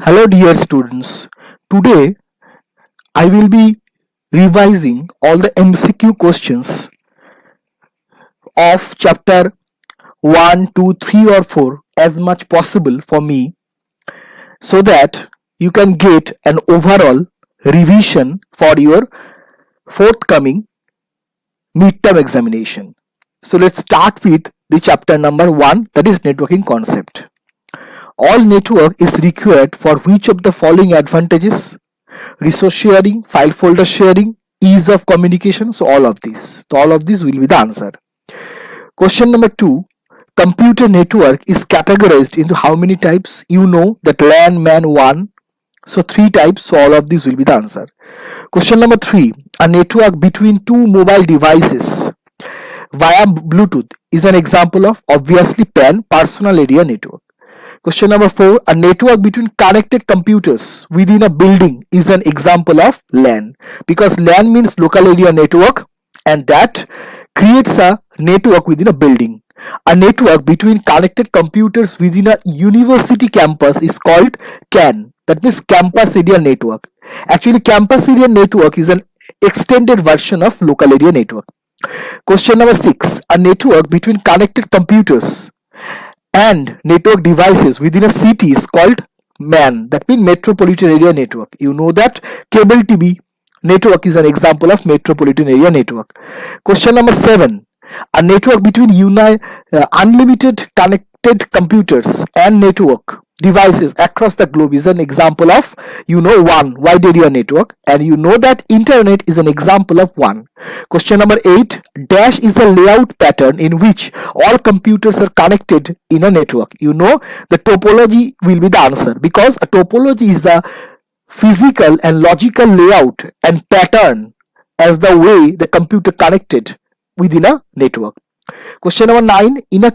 Hello dear students. Today I will be revising all the MCQ questions of chapter 1, 2, 3 or 4 as much possible for me so that you can get an overall revision for your forthcoming midterm examination. So let's start with the chapter number 1, that is networking concept. All network is required for which of the following advantages? Resource sharing, file folder sharing, ease of communication. So all of these. So all of these will be the answer. Question number 2. Computer network is categorized into how many types? You know that LAN, MAN, WAN. So 3 types. So all of these will be the answer. Question number 3. A network between two mobile devices via Bluetooth is an example of obviously PAN, personal area network. Question number 4. A network between connected computers within a building is an example of LAN, because LAN means local area network and that creates a network within a building. A network between connected computers within a university campus is called CAN, that means campus area network. Actually, campus area network is an extended version of local area network. Question number 6. A network between connected computers and network devices within a city is called MAN, that means metropolitan area network. You know that cable TV network is an example of metropolitan area network. Question number 7. A network between unlimited connected computers and network devices across the globe is an example of WAN, wide area network, and you know that internet is an example of WAN. Question number 8. Dash is the layout pattern in which all computers are connected in a network. You know the topology will be the answer, because a topology is the physical and logical layout and pattern as the way the computer connected within a network. Question number 9. In a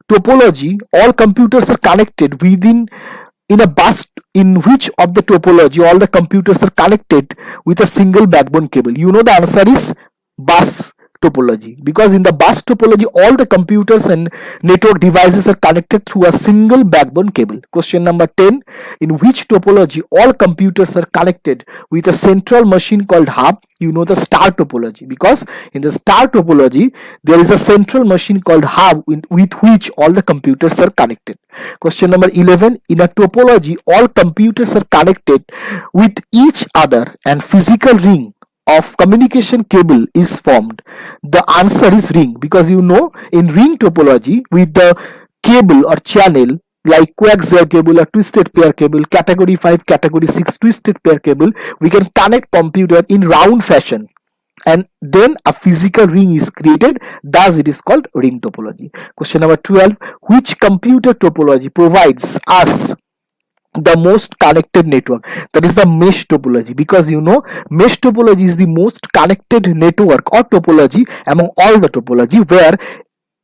topology, all computers are connected in a bus in which of the topology all the computers are connected with a single backbone cable. You know the answer is bus topology, because in the bus topology all the computers and network devices are connected through a single backbone cable. Question number 10. In which topology all computers are connected with a central machine called hub? You know the star topology, because in the star topology there is a central machine called hub with which all the computers are connected. Question number 11. In a topology all computers are connected with each other and physical ring of communication cable is formed. The answer is ring, because you know in ring topology with the cable or channel like coaxial cable or twisted pair cable, category 5, category 6 twisted pair cable, we can connect computer in round fashion and then a physical ring is created, thus it is called ring topology. Question number 12. Which computer topology provides us the most connected network? That is the mesh topology, because you know mesh topology is the most connected network or topology among all the topology, where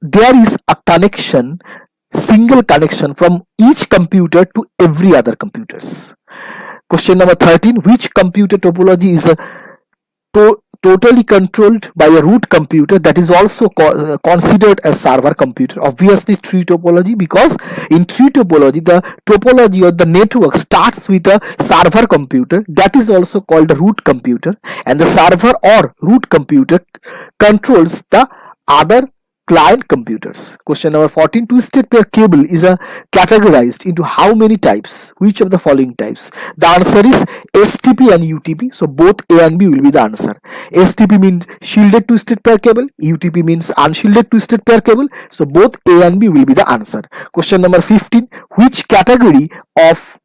there is a connection, single connection from each computer to every other computers. Question number 13. Which computer topology is a totally controlled by a root computer that is also considered as server computer? Obviously tree topology, because in tree topology the topology of the network starts with a server computer that is also called a root computer, and the server or root computer controls the other client computers. Question number 14. Twisted pair cable is categorized into how many types? Which of the following types? The answer is STP and UTP. So both A and B will be the answer. STP means shielded twisted pair cable, UTP means unshielded twisted pair cable. So both A and B will be the answer. Question number 15. Which category of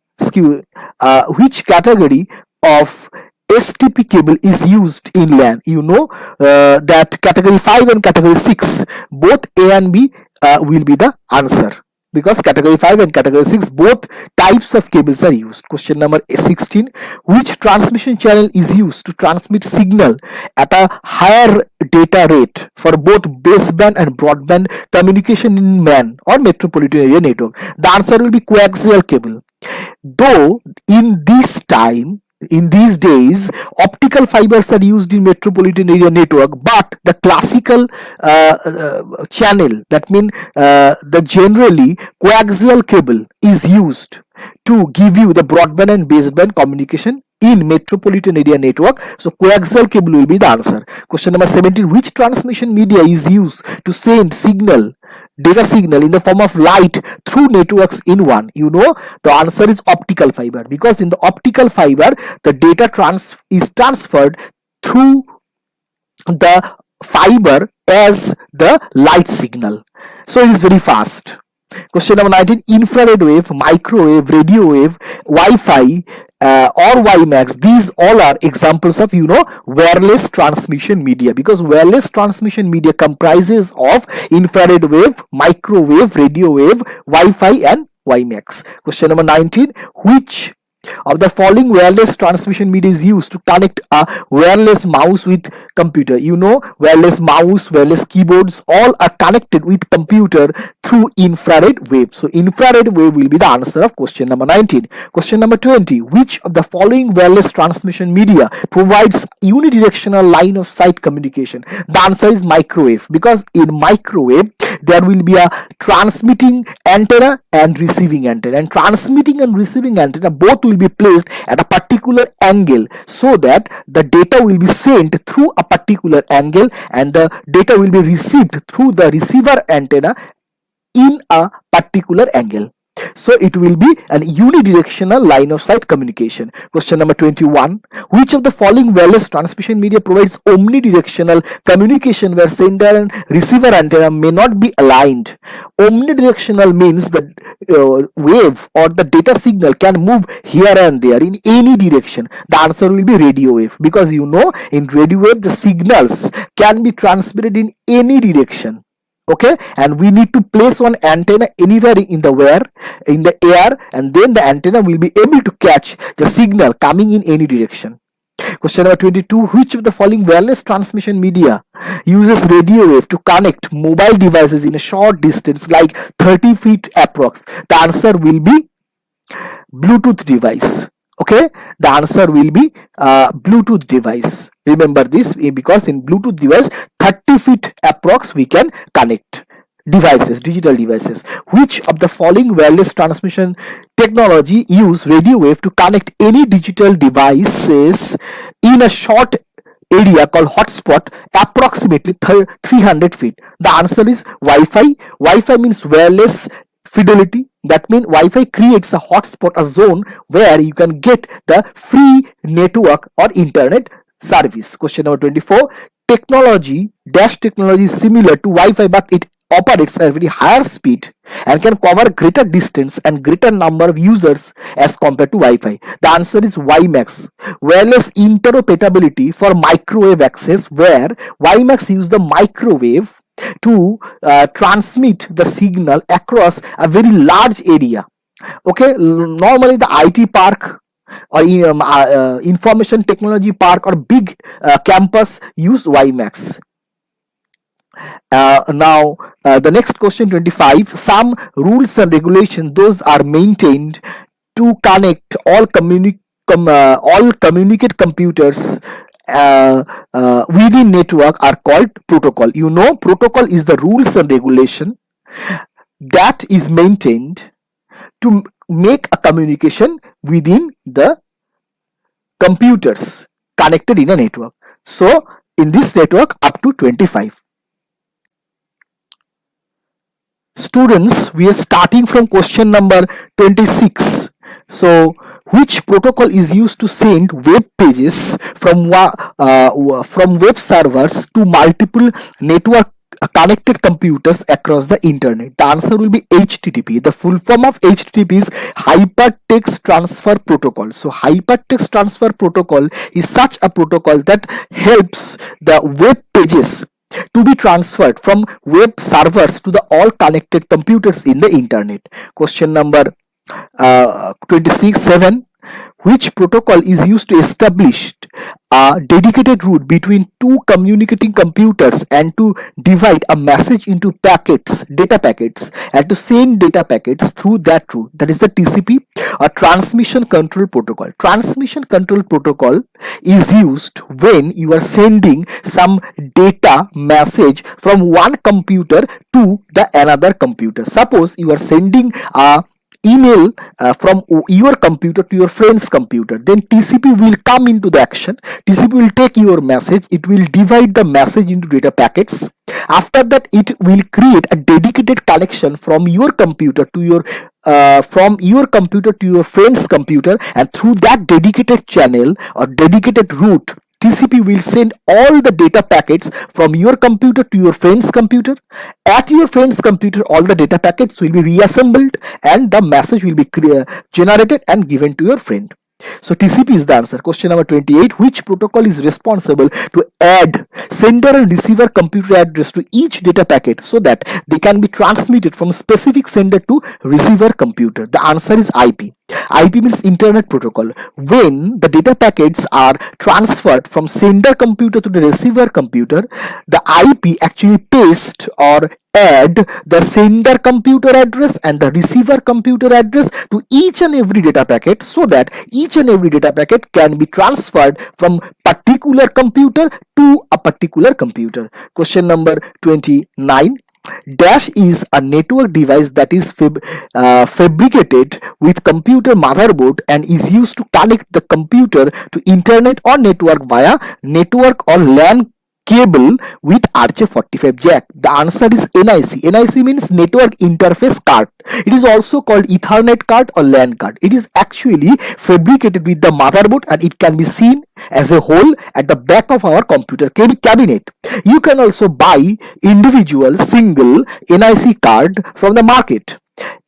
STP cable is used in LAN? You know that category 5 and category 6 both A and B will be the answer, because category 5 and category 6 both types of cables are used. Question number 16. Which transmission channel is used to transmit signal at a higher data rate for both baseband and broadband communication in MAN or metropolitan area network? The answer will be coaxial cable. Though in these days optical fibers are used in metropolitan area network, but the classical channel, that means the generally coaxial cable is used to give you the broadband and baseband communication in metropolitan area network. So coaxial cable will be the answer. Question number 17. Which transmission media is used to send data signal in the form of light through networks in one? You know, the answer is optical fiber, because in the optical fiber the data is transferred through the fiber as the light signal, so it is very fast. Question number 19. Infrared wave, microwave, radio wave, Wi-Fi or WiMAX, these all are examples of wireless transmission media, because wireless transmission media comprises of infrared wave, microwave, radio wave, Wi-Fi and WiMAX. Question number 19. Which of the following wireless transmission media is used to connect a wireless mouse with computer? You know, wireless mouse, wireless keyboards, all are connected with computer through infrared wave. So infrared wave will be the answer of question number 19. Question number 20. Which of the following wireless transmission media provides unidirectional line of sight communication? The answer is microwave, because in microwave there will be a transmitting antenna and receiving antenna, and transmitting and receiving antenna both will be placed at a particular angle, so that the data will be sent through a particular angle and the data will be received through the receiver antenna in a particular angle. So it will be an unidirectional line of sight communication. Question number 21. Which of the following wireless transmission media provides omnidirectional communication where sender and receiver antenna may not be aligned? Omnidirectional means the wave or the data signal can move here and there in any direction. The answer will be radio wave, because in radio wave the signals can be transmitted in any direction. Okay, and we need to place one antenna anywhere in the air, and then the antenna will be able to catch the signal coming in any direction. Question number 22. Which of the following wireless transmission media uses radio wave to connect mobile devices in a short distance like 30 feet approx? The answer will be Bluetooth device. Okay, the answer will be Bluetooth device. Remember this, because in Bluetooth device 30 feet approx we can connect devices, digital devices. Which of the following wireless transmission technology use radio wave to connect any digital devices in a short area called hotspot approximately 300 feet? The answer is Wi-Fi. Wi-Fi means wireless fidelity. That means Wi-Fi creates a hotspot, a zone where you can get the free network or internet service. Question number 24. Technology is similar to Wi-Fi, but it operates at a very higher speed and can cover greater distance and greater number of users as compared to Wi-Fi. The answer is WiMAX. Wireless interoperability for microwave access, where WiMAX use the microwave to transmit the signal across a very large area. Okay, normally the IT park or information technology park or big campus use WiMAX. Now the next question, 25. Some rules and regulations, those are maintained to connect all communicate computers within network are called protocol. You know, protocol is the rules and regulation that is maintained to make a communication within the computers connected in a network. So in this network up to 25. Students, we are starting from question number 26. So which protocol is used to send web pages from web servers to multiple network connected computers across the internet? The answer will be HTTP. The full form of HTTP is Hypertext Transfer Protocol. So Hypertext Transfer Protocol is such a protocol that helps the web pages to be transferred from web servers to the all connected computers in the internet. Question number 26.7. Which protocol is used to establish a dedicated route between two communicating computers and to divide a message into data packets, and to send data packets through that route? That is the TCP, or Transmission Control Protocol. Transmission Control Protocol is used when you are sending some data message from one computer to the another computer. Suppose you are sending a email from your computer to your friend's computer, then TCP will come into the action. TCP will take your message, it will divide the message into data packets. After that, it will create a dedicated connection from your computer to your friend's computer, and through that dedicated channel or dedicated route, TCP will send all the data packets from your computer to your friend's computer. At your friend's computer, all the data packets will be reassembled and the message will be generated and given to your friend. So TCP is the answer. Question number 28. Which protocol is responsible to add sender and receiver computer address to each data packet so that they can be transmitted from specific sender to receiver computer? The answer is IP. IP means Internet Protocol. When the data packets are transferred from sender computer to the receiver computer, the IP actually paste or add the sender computer address and the receiver computer address to each and every data packet, so that each and every data packet can be transferred from particular computer to a particular computer. Question number 29. Dash is a network device that is fabricated with computer motherboard and is used to connect the computer to internet or network via network or LAN cable with RJ45 jack. The answer is NIC. NIC means network interface card. It is also called Ethernet card or LAN card. It is actually fabricated with the motherboard and it can be seen as a whole at the back of our computer cabinet. You can also buy individual single NIC card from the market.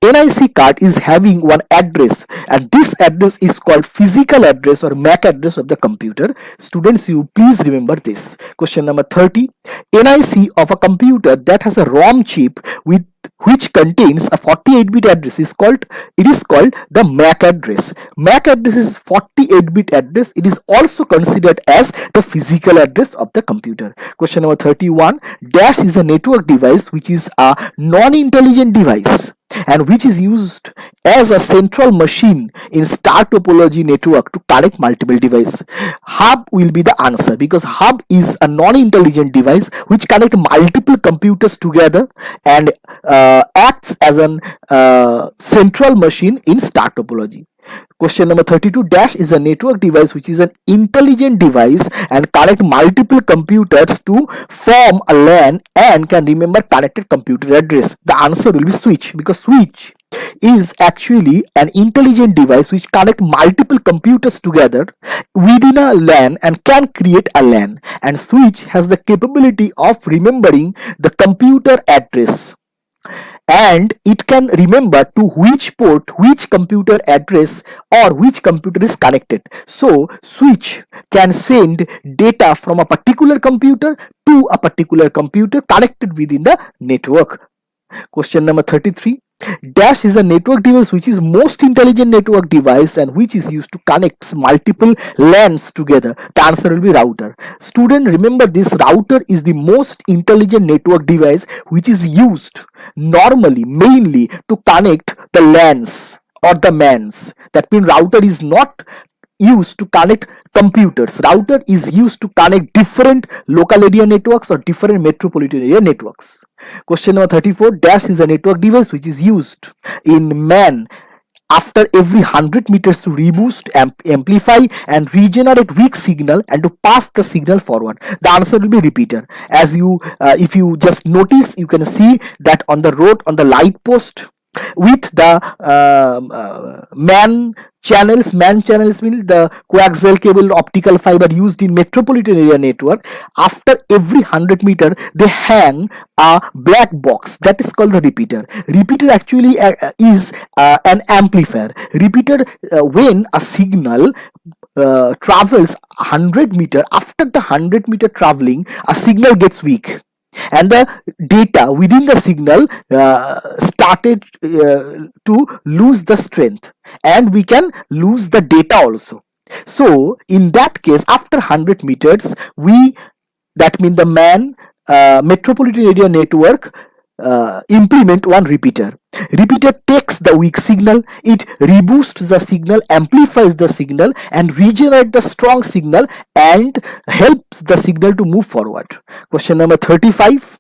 NIC card is having one address, and this address is called physical address or MAC address of the computer. Students, you please remember this. Question number 30. NIC of a computer that has a ROM chip with which contains a 48-bit address is called the MAC address. MAC address is 48-bit address. It is also considered as the physical address of the computer. Question number 31. Dash is a network device which is a non-intelligent device and which is used as a central machine in star topology network to connect multiple devices. Hub will be the answer, because hub is a non-intelligent device which connect multiple computers together and acts as an central machine in star topology. Question number 32. Dash is a network device which is an intelligent device and connect multiple computers to form a LAN and can remember connected computer address. The answer will be switch, because switch is actually an intelligent device which connect multiple computers together within a LAN and can create a LAN, and switch has the capability of remembering the computer address, and it can remember to which port which computer address or which computer is connected. So switch can send data from a particular computer to a particular computer connected within the network. Question number 33. Dash is a network device which is most intelligent network device and which is used to connect multiple LANs together. The answer will be router. Student, remember this, router is the most intelligent network device which is used normally mainly to connect the LANs or the MANs. That means router is not used to connect computers. Router is used to connect different local area networks or different metropolitan area networks. Question number 34. Dash is a network device which is used in MAN after every 100 meters to reboost, amplify and regenerate weak signal and to pass the signal forward. The answer will be repeater. As you if you just notice, you can see that on the road, on the light post, with the MAN channels means the coaxial cable optical fiber used in metropolitan area network. After every 100 meter they hang a black box that is called the repeater. Repeater actually is an amplifier. Repeater, when a signal travels 100 meter, after the 100 meter traveling a signal gets weak and the data within the signal started to lose the strength, and we can lose the data also. So in that case, after 100 meters, that means the MAN metropolitan area network implement one repeater. Repeater takes the weak signal, it reboosts the signal, amplifies the signal and regenerates the strong signal and helps the signal to move forward. Question number 35.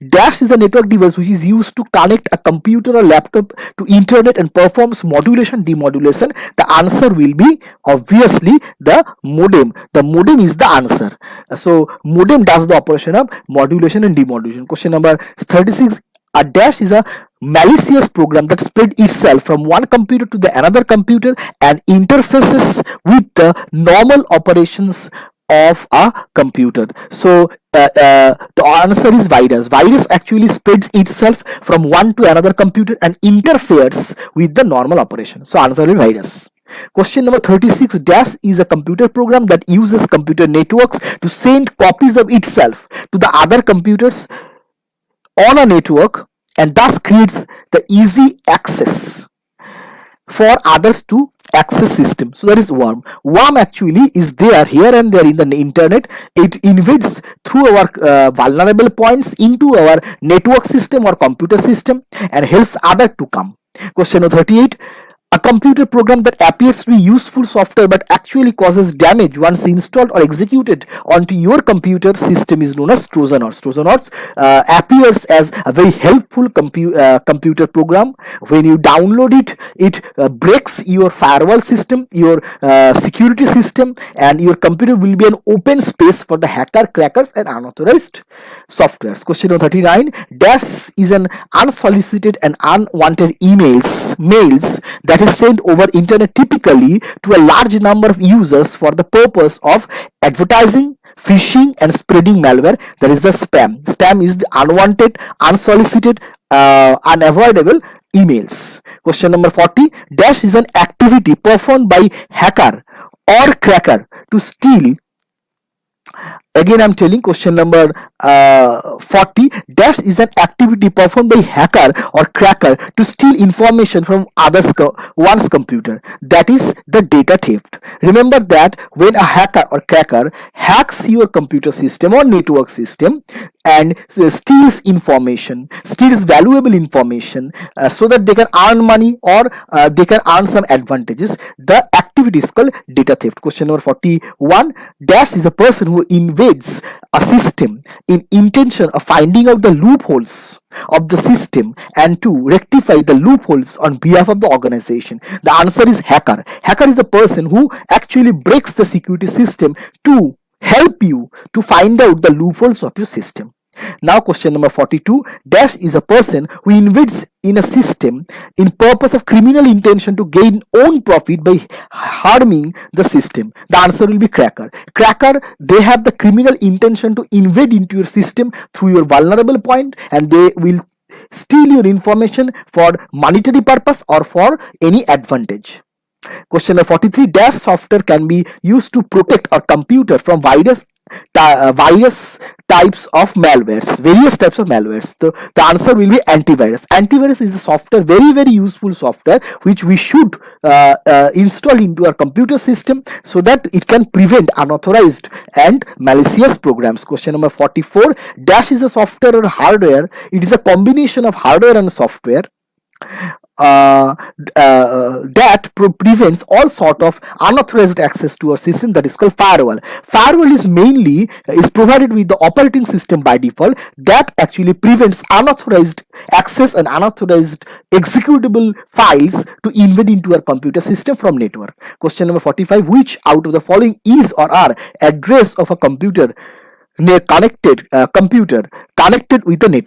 Dash is a network device which is used to connect a computer or laptop to internet and performs modulation demodulation. The answer will be obviously the modem. The modem is the answer. So modem does the operation of modulation and demodulation. Question number 36. A dash is a malicious program that spread itself from one computer to the another computer and interfaces with the normal operations of a computer. So the answer is virus. Virus actually spreads itself from one to another computer and interferes with the normal operation. So answer is virus. Question number 36. Dash is a computer program that uses computer networks to send copies of itself to the other computers on a network and thus creates the easy access for others to access system. So that is worm. Worm actually is there here and there in the internet. It invades through our vulnerable points into our network system or computer system and helps other to come. Question number 38. A computer program that appears to be useful software but actually causes damage once installed or executed onto your computer system is known as Trojan horse. Trojan horse appears as a very helpful computer program. When you download it, it breaks your firewall system, your security system, and your computer will be an open space for the hacker, crackers, and unauthorized softwares. Question number 39. Dash is an unsolicited and unwanted mails that is sent over internet typically to a large number of users for the purpose of advertising, phishing, and spreading malware. That is the spam. Spam is the unwanted, unsolicited, unavoidable emails. Question number 40. Dash is an activity performed by hacker or cracker to steal. Again, I'm telling question number 40. Dash is an activity performed by hacker or cracker to steal information from one's computer. That is the data theft. Remember that when a hacker or cracker hacks your computer system or network system and steals information, steals valuable information so that they can earn money or they can earn some advantages, the activity is called data theft. Question number 41. Dash is a person who invades a system in intention of finding out the loopholes of the system and to rectify the loopholes on behalf of the organization. The answer is hacker. Hacker is a person who actually breaks the security system to help you to find out the loopholes of your system. Now question number 42. Dash is a person who invades in a system in purpose of criminal intention to gain own profit by harming the system. The answer will be cracker. Cracker, they have the criminal intention to invade into your system through your vulnerable point and they will steal your information for monetary purpose or for any advantage. Question number 43. Dash software can be used to protect our computer from various types of malwares. The answer will be antivirus. Antivirus is a software, very useful software which we should install into our computer system so that it can prevent unauthorized and malicious programs. Question number 44. Dash is a software or hardware. It is a combination of hardware and software that prevents all sort of unauthorized access to our system, that is called firewall. Firewall is mainly provided with the operating system by default that actually prevents unauthorized access and unauthorized executable files to invade into our computer system from network. Question number 45. Which out of the following is or are address of a computer connected with the network?